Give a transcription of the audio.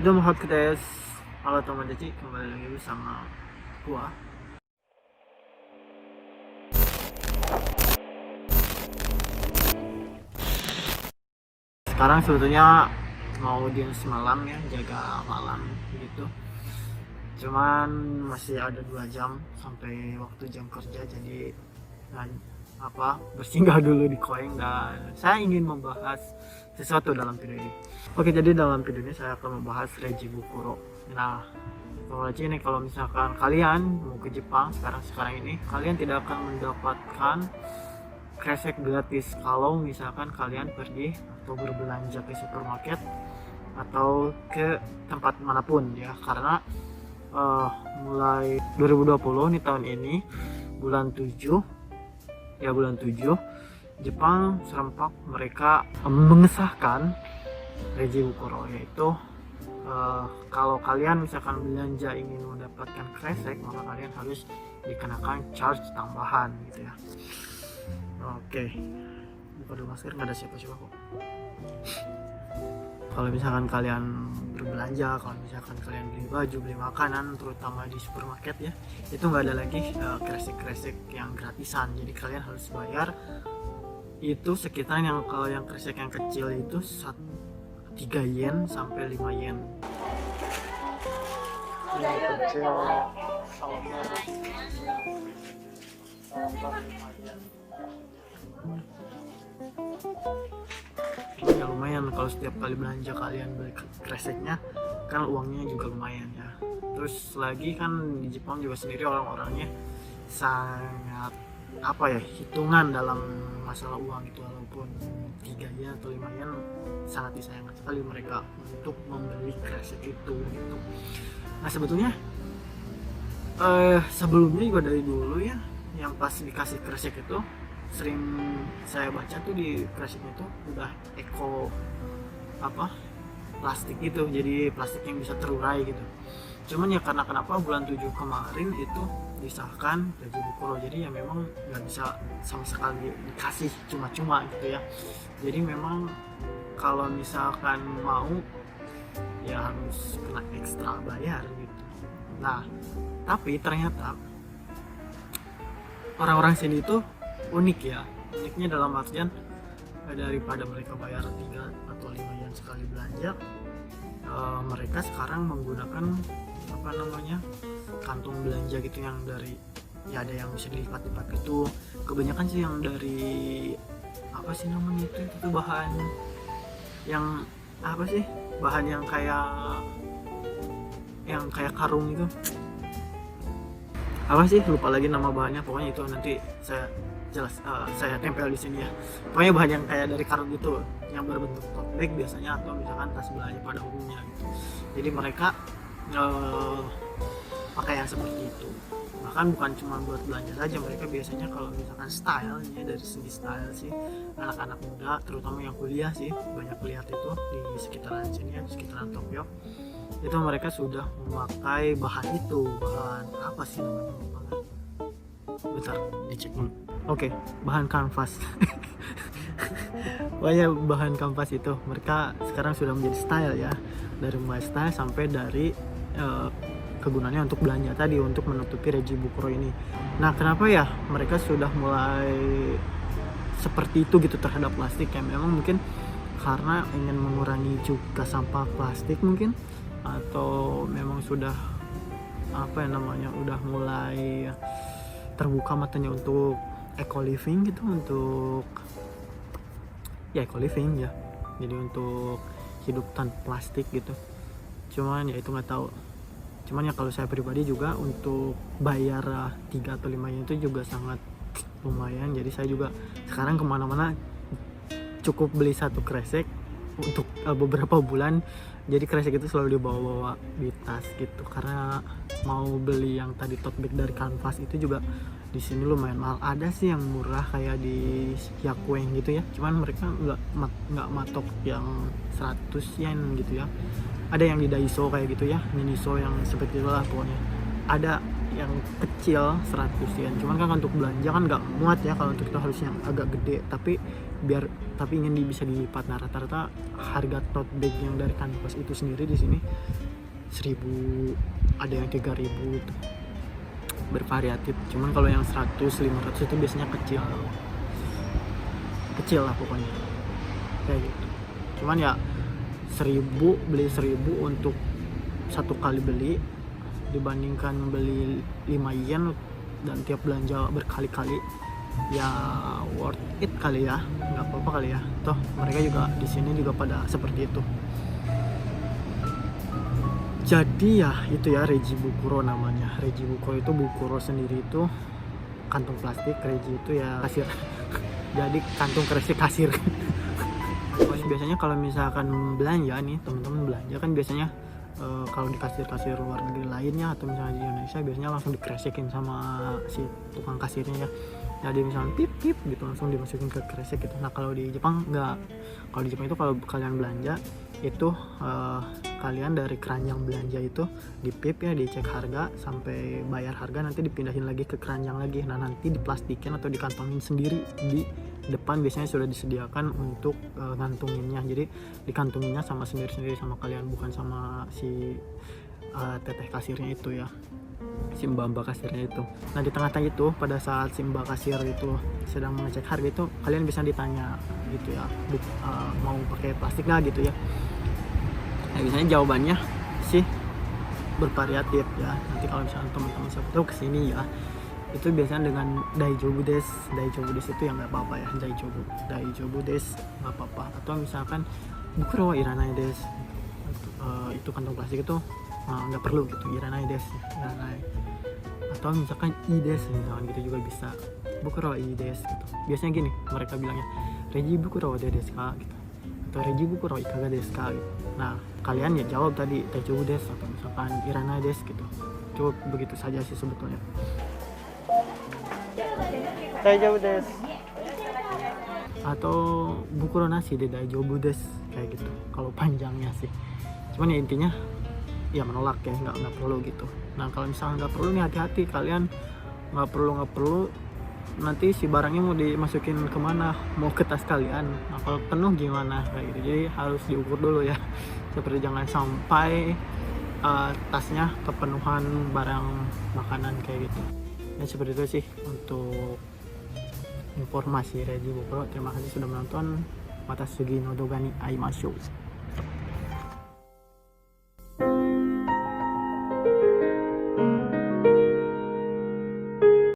Dom Hot Kites, halo teman Cici, kembali lagi bersama gua. Sekarang sebetulnya mau dinas malam ya, jaga malam gitu. Cuman masih ada 2 jam sampai waktu jam kerja, jadi nah, bersinggah dulu di Koeng dan saya ingin membahas sesuatu dalam video ini. Oke, jadi dalam video ini saya akan membahas Reiji Bukuro. Nah, kalau misalkan kalian mau ke Jepang sekarang ini, kalian tidak akan mendapatkan kresek gratis kalau misalkan kalian pergi atau berbelanja ke supermarket atau ke tempat manapun ya, karena mulai 2020 nih, tahun ini bulan 7 Jepang serempak mereka mengesahkan Reiji Bukuro, yaitu kalau kalian misalkan belanja ingin mendapatkan kresek, maka kalian harus dikenakan charge tambahan gitu ya. Oke, buka dulu masker, nggak ada siapa-siapa kok. Kalau misalkan kalian berbelanja, kalau misalkan kalian beli baju, beli makanan, terutama di supermarket ya, itu nggak ada lagi kresek-kresek yang gratisan. Jadi kalian harus bayar itu sekitar, kalau yang kresek yang kecil itu 3 yen sampai 5 yen. Yang kecil ya lumayan kalau setiap kali belanja kalian beli kreseknya, kan uangnya juga lumayan ya. Terus lagi kan di Jepang juga sendiri orang-orangnya sangat hitungan dalam masalah uang itu, walaupun 3 yen atau 5 yen sangat disayangkan sekali mereka untuk membeli kresek itu gitu. Nah sebetulnya sebelumnya juga dari dulu ya, yang pas dikasih kresek itu sering saya baca tuh di kreseknya tuh udah eco plastik gitu, jadi plastik yang bisa terurai gitu. Cuman ya karena kenapa bulan 7 kemarin itu disahkan Reiji Bukuro, jadi ya memang nggak bisa sama sekali dikasih cuma-cuma gitu ya. Jadi memang kalau misalkan mau ya harus kena ekstra bayar gitu. Nah tapi ternyata orang-orang sini itu unik ya. Uniknya dalam artian daripada mereka bayar 3 atau 5 yen sekali belanja, mereka sekarang menggunakan kantong belanja gitu, yang dari ya ada yang bisa dilipat-lipat gitu. Kebanyakan sih yang dari itu bahan yang bahan yang kayak karung itu, lupa lagi nama bahannya. Pokoknya itu nanti saya tempel di sini ya. Pokoknya bahan yang kayak dari karung gitu, yang berbentuk tote bag biasanya, atau misalkan tas belanja pada umumnya gitu. Jadi mereka pakai yang seperti itu. Bahkan bukan cuma buat belanja saja, mereka biasanya kalau misalkan stylenya, dari segi style sih, anak-anak muda terutama yang kuliah sih banyak lihat itu di sekitaran sini ya, sekitaran Tokyo, itu mereka sudah memakai bahan itu. Bahan apa sih namanya? Bentar dicek dulu. Oke, bahan kanvas. Pokoknya bahan kanvas itu mereka sekarang sudah menjadi style ya, dari mulai style sampai dari kegunaannya untuk belanja tadi, untuk menutupi Reiji Bukuro ini. Nah kenapa ya mereka sudah mulai seperti itu gitu terhadap plastik ya? Memang mungkin karena ingin mengurangi juga sampah plastik mungkin, atau memang sudah udah mulai terbuka matanya untuk eco living gitu, untuk ya eco living ya, jadi untuk hidup tanpa plastik gitu. Cuman ya itu nggak tahu. Cuman ya kalau saya pribadi juga untuk bayar 3 atau 5 yen itu juga sangat lumayan. Jadi saya juga sekarang kemana-mana cukup beli satu kresek untuk beberapa bulan. Jadi kresek itu selalu dibawa-bawa di tas gitu, karena mau beli yang tadi tote bag dari kanvas itu juga di sini lumayan mahal. Ada sih yang murah kayak di Yakueng gitu ya, cuman mereka nggak matok yang 100 yen gitu ya. Ada yang di Daiso kayak gitu ya, Miniso yang seperti itulah pokoknya. ada yang kecil 100 yen, cuman kan untuk belanja kan nggak muat ya, kalau untuk itu harusnya agak gede, tapi ingin bisa dilipat. Nah rata-rata harga tote bag yang dari kanvas itu sendiri di sini 1000, ada yang 3000 tuh, bervariatif. Cuman kalau yang 100, 500 itu biasanya kecil lah pokoknya kayak gitu. Cuman ya 1000 untuk satu kali beli dibandingkan beli 5 yen dan tiap belanja berkali-kali, ya worth it kali ya, nggak apa-apa kali ya, toh mereka juga di sini juga pada seperti itu. Jadi ya itu ya, Reji Bukuro namanya. Reji Bukuro itu, Bukuro sendiri itu kantung plastik, Reji itu ya kasir. Jadi kantung kresek kasir. Biasanya kalau misalkan belanja nih, teman-teman belanja kan biasanya kalau di kasir-kasir luar negeri lainnya atau misalnya di Indonesia biasanya langsung dikresekin sama si tukang kasirnya ya. Jadi misalnya pip pip gitu langsung dimasukin ke kresek gitu. Nah kalau di Jepang enggak. Kalau di Jepang itu kalau kalian belanja itu kalian dari keranjang belanja itu dipip ya, dicek harga sampai bayar harga, nanti dipindahin lagi ke keranjang lagi. Nah nanti diplastikin atau dikantongin sendiri di depan, biasanya sudah disediakan untuk ngantunginnya. Jadi dikantunginnya sama sendiri-sendiri sama kalian, bukan sama si teteh kasirnya itu ya, si mbak kasirnya itu. Nah di tengah-tengah itu pada saat si mbak kasir itu sedang mengecek harga itu, kalian bisa ditanya gitu ya, mau pakai plastik nggak gitu ya. Nah biasanya jawabannya sih bervariatif ya. Nanti kalau misalnya teman-teman siapa tahu kesini ya, itu biasanya dengan daijobu desu itu yang nggak apa-apa ya, daijobu desu nggak apa-apa. Atau misalkan bukuro wa iranai desu, itu kantong plastik itu nggak perlu gitu, iranai desu, iranai. Atau misalkan ides misalkan gitu juga bisa, bukuro wa ides gitu. Biasanya gini mereka bilangnya, reji bukuro wa desu ka gitu, atau reji bukuro ikaga desu ka gitu. Nah kalian ya jawab tadi daijobu desu atau misalkan iranai desu gitu. Cukup begitu saja sih sebetulnya. Daijobu desu atau bukuro nasi de daijobu desu kayak gitu kalau panjangnya sih. Cuman ya intinya ya menolak ya, nggak perlu gitu. Nah kalau misalnya nggak perlu nih, hati-hati kalian, nggak perlu nanti si barangnya mau dimasukin kemana, mau ke tas kalian, nah kalau penuh gimana kayak gitu. Jadi harus diukur dulu ya, seperti jangan sampai tasnya kepenuhan barang makanan kayak gitu ya. Seperti itu sih untuk informasi Reji Bukuro. Terima kasih sudah menonton. Matasugi no doga ni aimashou.